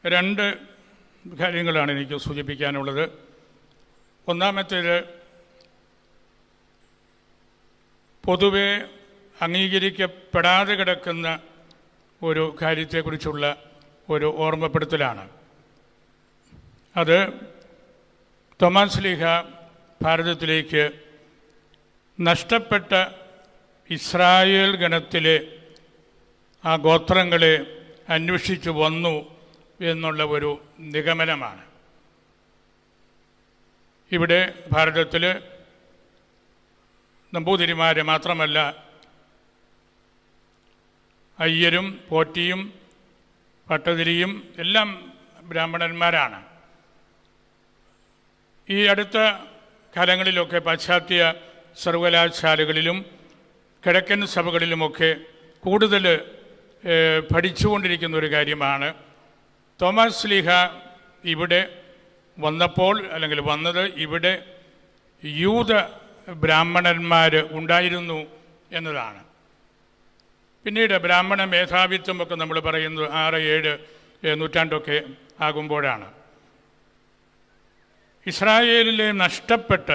രണ്ട് കാര്യങ്ങളാണ് എനിക്ക് സൂചിപ്പിക്കാനുള്ളത്. ഒന്നാമത്തേത്, പൊതുവെ അംഗീകരിക്കപ്പെടാതെ കിടക്കുന്ന ഒരു കാര്യത്തെക്കുറിച്ചുള്ള ഒരു ഓർമ്മപ്പെടുത്തലാണ്. അത് തോമാ ശ്ലീഹ ഭാരതത്തിലേക്ക് നഷ്ടപ്പെട്ട ഇസ്രായേൽ ഗണത്തിലെ ആ ഗോത്രങ്ങളെ അന്വേഷിച്ചു വന്നു എന്നുള്ള ഒരു നിഗമനമാണ്. ഇവിടെ ഭാരതത്തിൽ നമ്പൂതിരിമാരെ മാത്രമല്ല, അയ്യരും പോറ്റിയും പട്ടതിരിയും എല്ലാം ബ്രാഹ്മണന്മാരാണ്. ഈ അടുത്ത കാലങ്ങളിലൊക്കെ പാശ്ചാത്യ സർവകലാശാലകളിലും കിഴക്കൻ സഭകളിലുമൊക്കെ കൂടുതൽ പഠിച്ചുകൊണ്ടിരിക്കുന്ന ഒരു കാര്യമാണ്. തോമാ ശ്ലീഹ ഇവിടെ വന്നപ്പോൾ, അല്ലെങ്കിൽ വന്നത് ഇവിടെ യൂത ബ്രാഹ്മണന്മാർ ഉണ്ടായിരുന്നു എന്നതാണ്. പിന്നീട് ബ്രാഹ്മണ മേധാവിത്വമൊക്കെ നമ്മൾ പറയുന്നത് 6-7 നൂറ്റാണ്ടൊക്കെ ആകുമ്പോഴാണ്. ഇസ്രായേലിലെ നഷ്ടപ്പെട്ട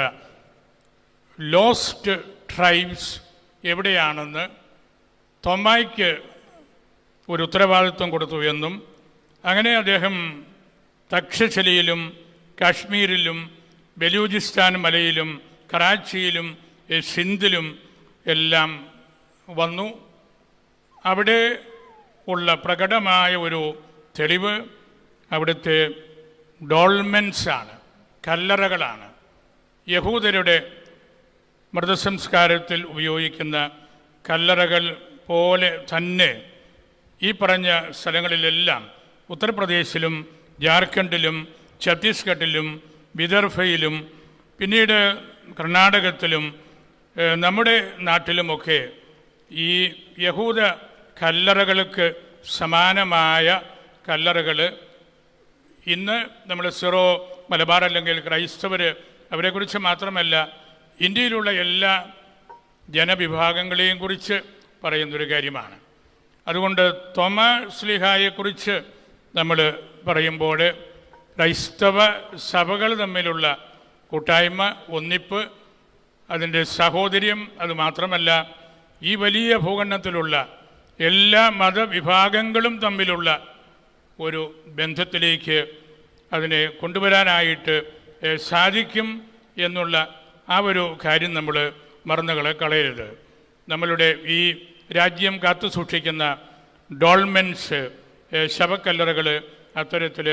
ലോസ്റ്റ് ട്രൈബ്സ് എവിടെയാണെന്ന് തോമായ്ക്ക് ഒരു ഉത്തരവാദിത്വം കൊടുത്തു എന്നും, അങ്ങനെ അദ്ദേഹം തക്ഷശിലയിലും കാശ്മീരിലും ബലൂചിസ്ഥാൻ മലയിലും കറാച്ചിയിലും സിന്ധിലും എല്ലാം വന്നു. അവിടെ ഉള്ള പ്രകടമായ ഒരു തെളിവ് അവിടുത്തെ ഡോൾമെൻസാണ്, കല്ലറകളാണ്. യഹൂദരുടെ മൃതസംസ്കാരത്തിൽ ഉപയോഗിക്കുന്ന കല്ലറകൾ പോലെ തന്നെ ഈ പറഞ്ഞ സ്ഥലങ്ങളിലെല്ലാം ഉത്തർപ്രദേശിലും ജാർഖണ്ഡിലും ഛത്തീസ്ഗഡിലും വിദർഭയിലും പിന്നീട് കർണാടകത്തിലും നമ്മുടെ നാട്ടിലുമൊക്കെ ഈ യഹൂദ കല്ലറകൾക്ക് സമാനമായ കല്ലറകൾ ഇന്ന് നമ്മൾ സിറോ മലബാർ അല്ലെങ്കിൽ ക്രൈസ്തവർ അവരെക്കുറിച്ച് മാത്രമല്ല, ഇന്ത്യയിലുള്ള എല്ലാ ജനവിഭാഗങ്ങളെയും കുറിച്ച് പറയുന്നൊരു കാര്യമാണ്. അതുകൊണ്ട് തോമാ ശ്ലീഹായെക്കുറിച്ച് നമ്മൾ പറയുമ്പോൾ ക്രൈസ്തവ സഭകൾ തമ്മിലുള്ള കൂട്ടായ്മ, ഒന്നിപ്പ്, അതിൻ്റെ സഹോദര്യം, അതുമാത്രമല്ല ഈ വലിയ ഭൂഖണ്ഡത്തിലുള്ള എല്ലാ മതവിഭാഗങ്ങളും തമ്മിലുള്ള ഒരു ബന്ധത്തിലേക്ക് അതിനെ കൊണ്ടുവരാനായിട്ട് സാധിക്കും എന്നുള്ള ആ ഒരു കാര്യം നമ്മൾ മറന്നുകളെ കളയരുത്. നമ്മളുടെ ഈ രാജ്യം കാത്തു സൂക്ഷിക്കുന്ന ഡോൾമെൻസ്, ശവക്കല്ലറകൾ അത്തരത്തിൽ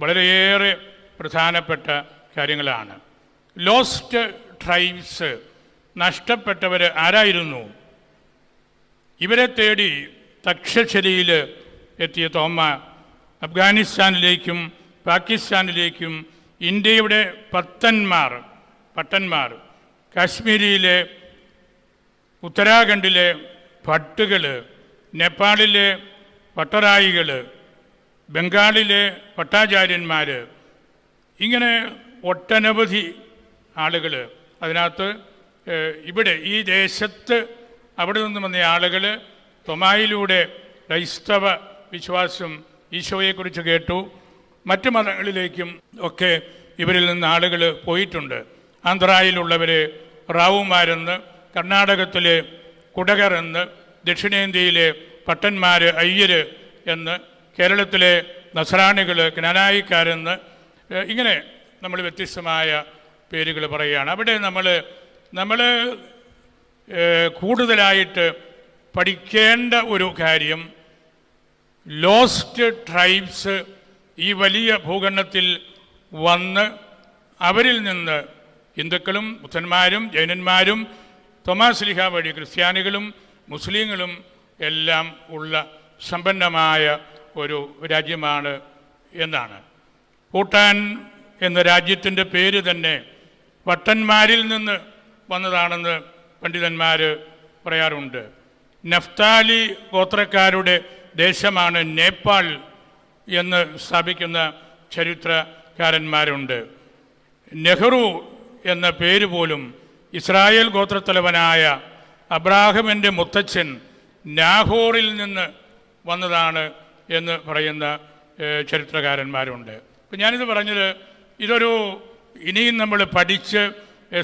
വളരെയേറെ പ്രധാനപ്പെട്ട കാര്യങ്ങളാണ്. ലോസ്റ്റ് ട്രൈബ്സ്, നഷ്ടപ്പെട്ടവർ ആരായിരുന്നു? ഇവരെ തേടി തക്ഷശിലയിൽ എത്തിയ തോമ അഫ്ഗാനിസ്ഥാനിലേക്കും പാകിസ്ഥാനിലേക്കും ഇന്ത്യയുടെ പട്ടന്മാർ, കാശ്മീരിലെ ഉത്തരാഖണ്ഡിലെ ഭട്ടുകൾ, നേപ്പാളിലെ പട്ടറായികൾ, ബംഗാളിലെ പട്ടാചാര്യന്മാർ, ഇങ്ങനെ ഒട്ടനവധി ആളുകൾ അതിനകത്ത് ഇവിടെ ഈ ദേശത്ത് അവിടെ നിന്ന് വന്ന ആളുകൾ തോമായിലൂടെ ക്രൈസ്തവ വിശ്വാസം, ഈശോയെക്കുറിച്ച് കേട്ടു. മറ്റ് മതങ്ങളിലേക്കും ഒക്കെ ഇവരിൽ നിന്ന് ആളുകൾ പോയിട്ടുണ്ട്. ആന്ധ്രയിലുള്ളവർ റാവുമാരെന്ന്, കർണാടകത്തിലെ കുടകർ എന്ന്, ദക്ഷിണേന്ത്യയിലെ പട്ടന്മാർ അയ്യർ എന്ന്, കേരളത്തിലെ നസ്രാണികൾ ജ്ഞാനായിക്കാരെന്ന്, ഇങ്ങനെ നമ്മൾ വ്യത്യസ്തമായ പേരുകൾ പറയുകയാണ്. അവിടെ നമ്മൾ കൂടുതലായിട്ട് പഠിക്കേണ്ട ഒരു കാര്യം, ലോസ്റ്റ് ട്രൈബ്സ് ഈ വലിയ ഭൂഖണ്ഡത്തിൽ വന്ന് അവരിൽ നിന്ന് ഹിന്ദുക്കളും ബുദ്ധന്മാരും ജൈനന്മാരും തോമാ ശ്ലീഹ വഴി ക്രിസ്ത്യാനികളും മുസ്ലിങ്ങളും എല്ലാം ഉള്ള സമ്പന്നമായ ഒരു രാജ്യമാണ് എന്നാണ്. ഭൂട്ടാൻ എന്ന രാജ്യത്തിൻ്റെ പേര് തന്നെ പട്ടന്മാരിൽ നിന്ന് വന്നതാണെന്ന് പണ്ഡിതന്മാർ പറയാറുണ്ട്. നഫ്താലി ഗോത്രക്കാരുടെ ദേശമാണ് നേപ്പാൾ എന്ന് സ്ഥാപിക്കുന്ന ചരിത്രകാരന്മാരുണ്ട്. നെഹ്റു എന്ന പേര് പോലും ഇസ്രായേൽ ഗോത്രത്തലവനായ അബ്രാഹമിൻ്റെ മുത്തച്ഛൻ നാഹോറിൽ നിന്ന് വന്നതാണ് എന്ന് പറയുന്ന ചരിത്രകാരന്മാരുണ്ട്. അപ്പം ഞാനിത് പറഞ്ഞത് ഇതൊരു ഇനിയും നമ്മൾ പഠിച്ച്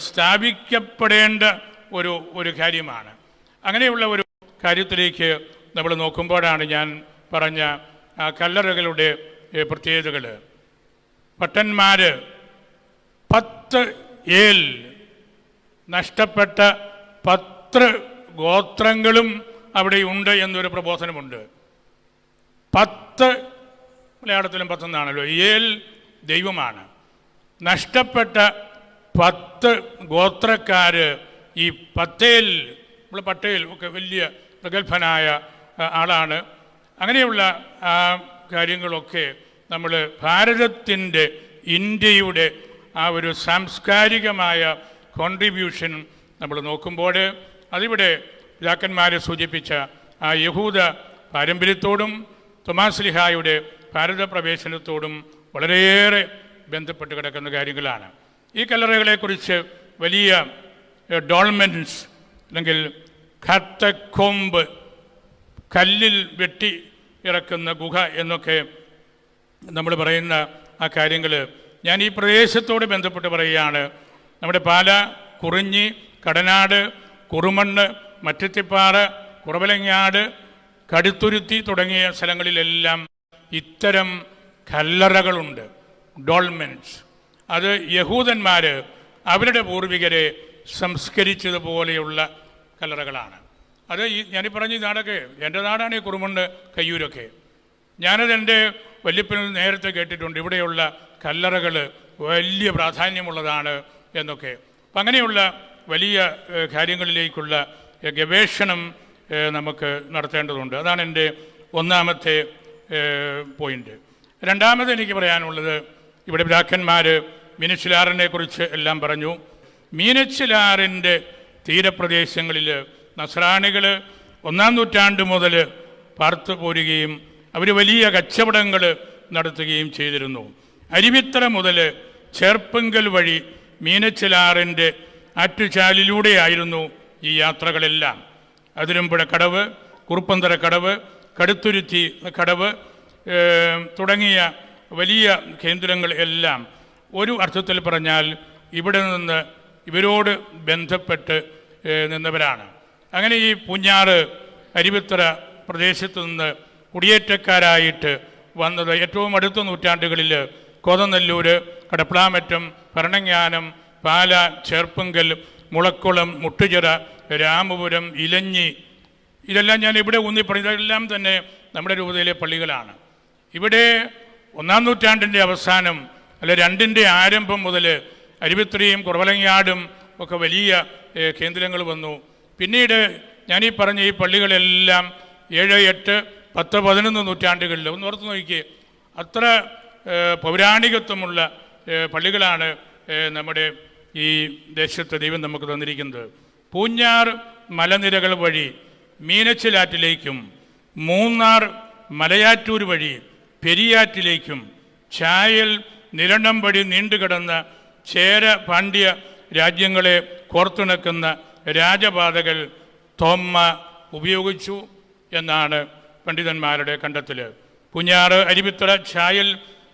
സ്ഥാപിക്കപ്പെടേണ്ട ഒരു കാര്യമാണ്. അങ്ങനെയുള്ള ഒരു കാര്യത്തിലേക്ക് നമ്മൾ നോക്കുമ്പോഴാണ് ഞാൻ പറഞ്ഞ ആ കല്ലറകളുടെ പ്രത്യേകതകൾ. ഭട്ടന്മാർ 10 ഏൽ നഷ്ടപ്പെട്ട 10 ഗോത്രങ്ങളും അവിടെയുണ്ട് എന്നൊരു പ്രബോധനമുണ്ട്. 10 മലയാളത്തിലും 10 എന്നാണല്ലോ. ഏൽ ദൈവമാണ്. നഷ്ടപ്പെട്ട 10 ഗോത്രക്കാർ ഈ പട്ടേൽ, നമ്മൾ പട്ടേൽ ഒക്കെ വലിയ പ്രഗത്ഭനായ ആളാണ്. അങ്ങനെയുള്ള ആ കാര്യങ്ങളൊക്കെ നമ്മൾ ഭാരതത്തിൻ്റെ, ഇന്ത്യയുടെ ആ ഒരു സാംസ്കാരികമായ കോൺട്രിബ്യൂഷൻ നമ്മൾ നോക്കുമ്പോൾ അതിവിടെ പിതാക്കന്മാരെ സൂചിപ്പിച്ച ആ യഹൂദ പാരമ്പര്യത്തോടും തോമാശ്ലീഹായുടെ ഭാരത പ്രവേശനത്തോടും വളരെയേറെ ബന്ധപ്പെട്ട് കിടക്കുന്ന കാര്യങ്ങളാണ്. ഈ കല്ലറകളെക്കുറിച്ച് വലിയ ഡോൾമെൻസ് അല്ലെങ്കിൽ ഖത്തക്കൊമ്പ്, കല്ലിൽ വെട്ടി ഇറക്കുന്ന ഗുഹ എന്നൊക്കെ നമ്മൾ പറയുന്ന ആ കാര്യങ്ങൾ ഞാൻ ഈ പ്രദേശത്തോട് ബന്ധപ്പെട്ട് പറയുകയാണ്. നമ്മുടെ പാല, കുറിഞ്ഞി, കടനാട്, കുറുമണ്ണ്, മറ്റത്തിപ്പാറ, കുറവലങ്ങാട്, കടുത്തുരുത്തി തുടങ്ങിയ സ്ഥലങ്ങളിലെല്ലാം ഇത്തരം കല്ലറകളുണ്ട്, ഡോൾമെൻസ്. അത് യഹൂദന്മാർ അവരുടെ പൂർവികരെ സംസ്കരിച്ചതുപോലെയുള്ള കല്ലറകളാണ്. അത് ഞാനീ പറഞ്ഞ ഈ നാടൊക്കെ എൻ്റെ നാടാണ്, ഈ കുറുമണ്ണ്, കയ്യൂരൊക്കെ. ഞാനത് എൻ്റെ വല്യപ്പനിൽ നേരത്തെ കേട്ടിട്ടുണ്ട്. ഇവിടെയുള്ള കല്ലറകൾ വലിയ പ്രാധാന്യമുള്ളതാണ് എന്നൊക്കെ. അപ്പം അങ്ങനെയുള്ള വലിയ കാര്യങ്ങളിലേക്കുള്ള ഗവേഷണം നമുക്ക് നടത്തേണ്ടതുണ്ട്. അതാണ് എൻ്റെ ഒന്നാമത്തെ പോയിൻ്റ്. രണ്ടാമത് എനിക്ക് പറയാനുള്ളത്, ഇവിടെ പിതാക്കന്മാർ മീനച്ചിലാറിനെ കുറിച്ച് എല്ലാം പറഞ്ഞു. മീനച്ചിലാറിൻ്റെ തീരപ്രദേശങ്ങളിൽ നസ്രാണികൾ 1-ാം നൂറ്റാണ്ട് മുതൽ പാർത്തു പോരുകയും അവർ വലിയ കച്ചവടങ്ങൾ നടത്തുകയും ചെയ്തിരുന്നു. അരുവിത്തറ മുതൽ ചേർപ്പങ്കൽ വഴി മീനച്ചിലാറിൻ്റെ ആറ്റുചാലിലൂടെയായിരുന്നു ഈ യാത്രകളെല്ലാം. അതിരമ്പുഴ കടവ്, കുറുപ്പന്തറ കടവ്, കടുത്തുരുത്തി കടവ് തുടങ്ങിയ വലിയ കേന്ദ്രങ്ങൾ എല്ലാം ഒരു അർത്ഥത്തിൽ പറഞ്ഞാൽ ഇവിടെ നിന്ന് ഇവരോട് ബന്ധപ്പെട്ട് നിന്നവരാണ്. അങ്ങനെ ഈ പൂഞ്ഞാറ്, അരുവിത്തറ പ്രദേശത്ത് നിന്ന് കുടിയേറ്റക്കാരായിട്ട് വന്നത് ഏറ്റവും അടുത്ത നൂറ്റാണ്ടുകളിൽ കോതനല്ലൂർ, കടപ്ലാമറ്റം, ഭരണങ്ങാനം, പാല, ചേർപ്പങ്കൽ, മുളക്കുളം, മുട്ടുചിറ, രാമപുരം, ഇലഞ്ഞി, ഇതെല്ലാം ഞാൻ ഇവിടെ ഊന്നിപ്പറഞ്ഞ ഇതെല്ലാം തന്നെ നമ്മുടെ രൂപതയിലെ പള്ളികളാണ്. ഇവിടെ 1-ാം നൂറ്റാണ്ടിൻ്റെ അവസാനം അല്ല 2ൻ്റെ ആരംഭം മുതൽ അരുവിത്രയും കുറവലങ്ങാടും ഒക്കെ വലിയ കേന്ദ്രങ്ങൾ വന്നു. പിന്നീട് ഞാനീ പറഞ്ഞ ഈ പള്ളികളെല്ലാം 7, 8, 10, 11 നൂറ്റാണ്ടുകളിൽ ഒന്ന് ഓർത്ത് നോക്കിയേ, അത്ര പൗരാണികത്വമുള്ള പള്ളികളാണ് നമ്മുടെ ഈ ദേശത്ത് ദൈവം നമുക്ക് തന്നിരിക്കുന്നത്. പൂഞ്ഞാർ മലനിരകൾ വഴി മീനച്ചിലാറ്റിലേക്കും മൂന്നാർ മലയാറ്റൂർ വഴി പെരിയാറ്റിലേക്കും ചായൽ നിരണം വഴി നീണ്ടുകിടന്ന ചേര പാണ്ഡ്യ രാജ്യങ്ങളെ കോർത്തിണക്കുന്ന രാജപാതകൾ തോമ്മ ഉപയോഗിച്ചു എന്നാണ് പണ്ഡിതന്മാരുടെ കണ്ടെത്തൽ. പൂഞ്ഞാറ്, അരുവിത്തറ, ചായൽ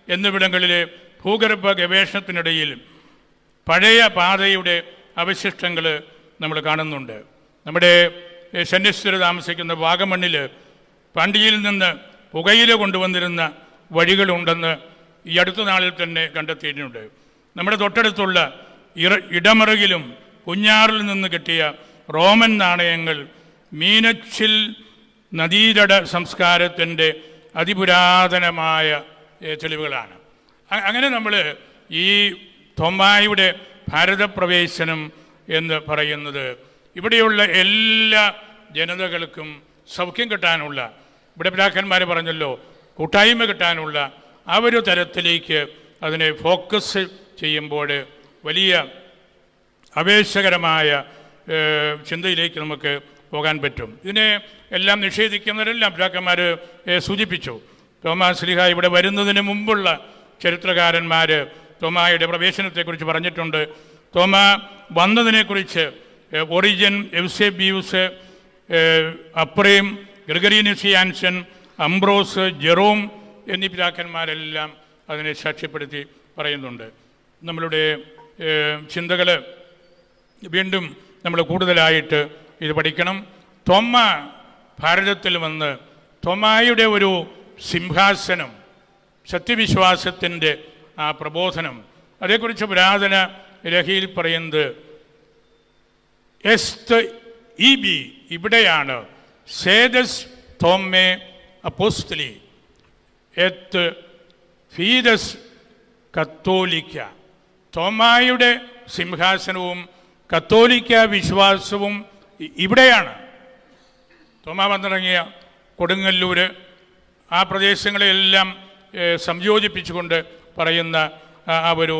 എന്നിവിടങ്ങളിലെ ഭൂഗർഭ ഗവേഷണത്തിനിടയിൽ പഴയ പാതയുടെ അവശിഷ്ടങ്ങൾ നമ്മൾ കാണുന്നുണ്ട്. നമ്മുടെ സന്യസ്തർ താമസിക്കുന്ന വാഗമണ്ണിൽ പാണ്ഡ്യയിൽ നിന്ന് പുകയില കൊണ്ടുവന്നിരുന്ന വഴികളുണ്ടെന്ന് ഈ അടുത്ത നാളിൽ തന്നെ കണ്ടെത്തിയിട്ടുണ്ട്. നമ്മുടെ തൊട്ടടുത്തുള്ള ഇടമറുകിലും കുഞ്ഞാറിൽ നിന്ന് കിട്ടിയ റോമൻ നാണയങ്ങൾ മീനച്ചിൽ നദീതട സംസ്കാരത്തിൻ്റെ അതിപുരാതനമായ തെളിവുകളാണ്. അങ്ങനെ നമ്മൾ ഈ തോമായുടെ ഭാരതപ്രവേശനം എന്ന് പറയുന്നത് ഇവിടെയുള്ള എല്ലാ ജനതകൾക്കും സൗഖ്യം കിട്ടാനുള്ള, ഇവിടെ പിതാക്കന്മാർ പറഞ്ഞല്ലോ, കൂട്ടായ്മ കിട്ടാനുള്ള ആ ഒരു തരത്തിലേക്ക് അതിനെ ഫോക്കസ് ചെയ്യുമ്പോൾ വലിയ ആവേശകരമായ ചിന്തയിലേക്ക് നമുക്ക് പോകാൻ പറ്റും. ഇതിനെ എല്ലാം നിഷേധിക്കുന്നവരെല്ലാം പിതാക്കന്മാർ സൂചിപ്പിച്ചു. തോമാശ്ലീഹ ഇവിടെ വരുന്നതിന് മുമ്പുള്ള ചരിത്രകാരന്മാർ തോമായുടെ പ്രവേശനത്തെക്കുറിച്ച് പറഞ്ഞിട്ടുണ്ട്. തോമ വന്നതിനെക്കുറിച്ച് Origen, Eusebius, Ephrem, Gregory Nazianzen, Ambrose, Jerome എന്നീ പിതാക്കന്മാരെല്ലാം അതിനെ സാക്ഷ്യപ്പെടുത്തി പറയുന്നുണ്ട്. നമ്മളുടെ ചിന്തകൾ വീണ്ടും നമ്മൾ കൂടുതലായിട്ട് ഇത് പഠിക്കണം. തോമ ഭാരതത്തിൽ വന്ന് തോമായുടെ ഒരു സിംഹാസനം, സത്യവിശ്വാസത്തിൻ്റെ ആ പ്രബോധനം, അതേക്കുറിച്ച് പുരാതന രഹയിൽ പറയുന്നത് എസ്ത് ഇബി, ഇവിടെയാണ് സേദസ് തോമേ അപ്പോസ്തലി എത്ത് ഫീദസ് കത്തോലിക്ക. തോമായുടെ സിംഹാസനവും കത്തോലിക്ക വിശ്വാസവും ഇവിടെയാണ്. തോമാ വന്നിറങ്ങിയ കൊടുങ്ങല്ലൂർ, ആ പ്രദേശങ്ങളെല്ലാം സംയോജിപ്പിച്ചുകൊണ്ട് പറയുന്ന ആ ഒരു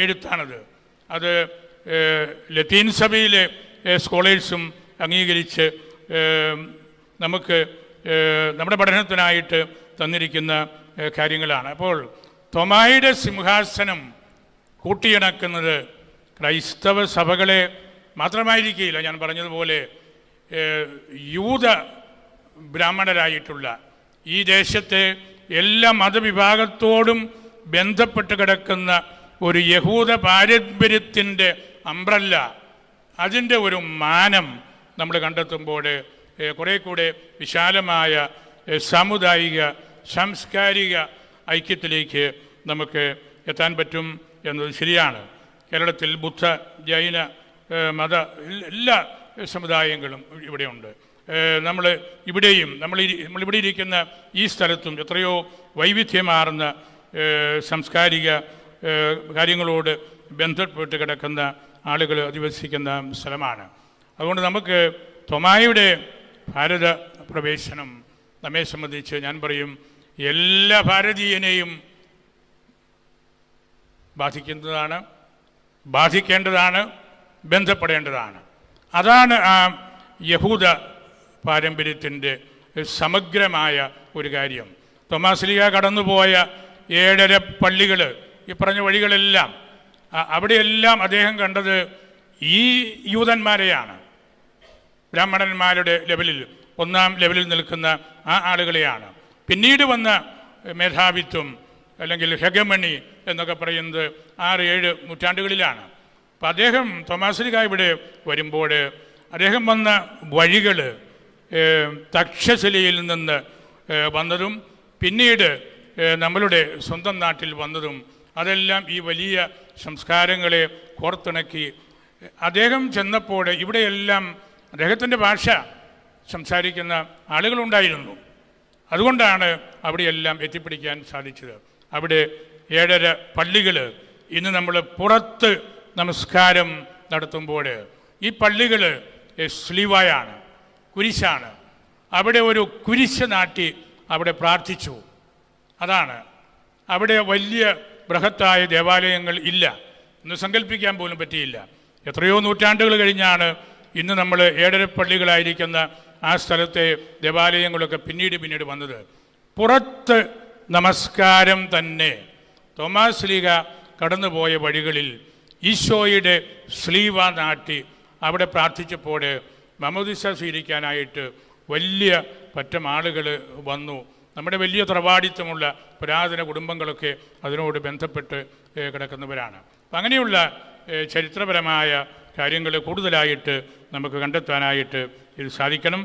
എഴുത്താണത്. അത് ലത്തീൻ സഭയിലെ സ്കോളേഴ്സും അംഗീകരിച്ച് നമുക്ക് നമ്മുടെ പഠനത്തിനായിട്ട് തന്നിരിക്കുന്ന കാര്യങ്ങളാണ്. അപ്പോൾ തോമായുടെ സിംഹാസനം കൂട്ടിയിണക്കുന്നത് ക്രൈസ്തവ സഭകളെ മാത്രമായിരിക്കില്ല. ഞാൻ പറഞ്ഞതുപോലെ യൂത ബ്രാഹ്മണരായിട്ടുള്ള ഈ ദേശത്തെ എല്ലാ മതവിഭാഗത്തോടും ബന്ധപ്പെട്ട് കിടക്കുന്ന ഒരു യഹൂദ പാരമ്പര്യത്തിൻ്റെ അംബ്രല്ല, അതിൻ്റെ ഒരു മാനം നമ്മൾ കണ്ടെത്തുമ്പോൾ കുറേ കൂടെ വിശാലമായ സാമുദായിക സാംസ്കാരിക ഐക്യത്തിലേക്ക് നമുക്ക് എത്താൻ പറ്റും എന്നത് ശരിയാണ്. കേരളത്തിൽ ബുദ്ധ, ജൈന, മത എല്ലാ സമുദായങ്ങളും ഇവിടെയുണ്ട്. നമ്മളിവിടെ ഇരിക്കുന്ന ഈ സ്ഥലത്തും എത്രയോ വൈവിധ്യമാർന്ന സാംസ്കാരിക കാര്യങ്ങളോട് ബന്ധപ്പെട്ട് കിടക്കുന്ന ആളുകൾ അധിവസിക്കുന്ന സ്ഥലമാണ്. അതുകൊണ്ട് നമുക്ക് തോമായുടെ ഭാരത പ്രവേശനം നമ്മെ സംബന്ധിച്ച് ഞാൻ പറയും എല്ലാ ഭാരതീയനെയും ബാധിക്കേണ്ടതാണ്, ബന്ധപ്പെടേണ്ടതാണ്. അതാണ് ആ യഹൂദ പാരമ്പര്യത്തിൻ്റെ സമഗ്രമായ ഒരു കാര്യം. തോമാശ്ലീഹ കടന്നുപോയ 7 പള്ളികൾ, ഈ പറഞ്ഞ വഴികളെല്ലാം, അവിടെയെല്ലാം അദ്ദേഹം കണ്ടത് ഈ യൂതന്മാരെയാണ്. ബ്രാഹ്മണന്മാരുടെ ലെവലിൽ, 1ാം ലെവലിൽ നിൽക്കുന്ന ആ ആളുകളെയാണ്. പിന്നീട് വന്ന മേധാവിത്വം അല്ലെങ്കിൽ ഹെഗമണി എന്നൊക്കെ പറയുന്നത് 6-7 നൂറ്റാണ്ടുകളിലാണ്. അപ്പം അദ്ദേഹം തോമാശ്ലീഹ ഇവിടെ വരുമ്പോൾ അദ്ദേഹം വന്ന വഴികൾ തക്ഷശിലയിൽ നിന്ന് വന്നതും പിന്നീട് നമ്മളുടെ സ്വന്തം നാട്ടിൽ വന്നതും അതെല്ലാം ഈ വലിയ സംസ്കാരങ്ങളെ കോർത്തിണക്കി. അദ്ദേഹം ചെന്നപ്പോൾ ഇവിടെയെല്ലാം അദ്ദേഹത്തിൻ്റെ ഭാഷ സംസാരിക്കുന്ന ആളുകളുണ്ടായിരുന്നു. അതുകൊണ്ടാണ് അവിടെയെല്ലാം എത്തിപ്പിടിക്കാൻ സാധിച്ചത്. അവിടെ 7 പള്ളികൾ. ഇന്ന് നമ്മൾ പുറത്ത് നമസ്കാരം നടത്തുമ്പോൾ ഈ പള്ളികൾ സ്ലീവായാണ്, കുരിശാണ്. അവിടെ ഒരു കുരിശ് നാട്ടി അവിടെ പ്രാർത്ഥിച്ചു. അതാണ്. അവിടെ വലിയ ബൃഹത്തായ ദേവാലയങ്ങൾ ഇല്ല, ഒന്ന് സങ്കല്പിക്കാൻ പോലും പറ്റിയില്ല. എത്രയോ നൂറ്റാണ്ടുകൾ കഴിഞ്ഞാണ് ഇന്ന് നമ്മൾ 7 പള്ളികളായിരിക്കുന്ന ആ സ്ഥലത്തെ ദേവാലയങ്ങളൊക്കെ പിന്നീട് വന്നത്. പുറത്ത് നമസ്കാരം തന്നെ തോമാശ്ലീഹ കടന്നുപോയ വഴികളിൽ ഈശോയുടെ സ്ലീവ നാട്ടി അവിടെ പ്രാർത്ഥിച്ചപ്പോൾ മാമോദീസ സ്വീകരിക്കാനായിട്ട് വലിയ പറ്റം ആളുകൾ വന്നു. നമ്മുടെ വലിയ തറവാടിത്തമുള്ള പുരാതന കുടുംബങ്ങളൊക്കെ അതിനോട് ബന്ധപ്പെട്ട് കിടക്കുന്നവരാണ്. അപ്പം അങ്ങനെയുള്ള ചരിത്രപരമായ കാര്യങ്ങൾ കൂടുതലായിട്ട് നമുക്ക് കണ്ടെത്താനായിട്ട് ഇത് സാധിക്കണം.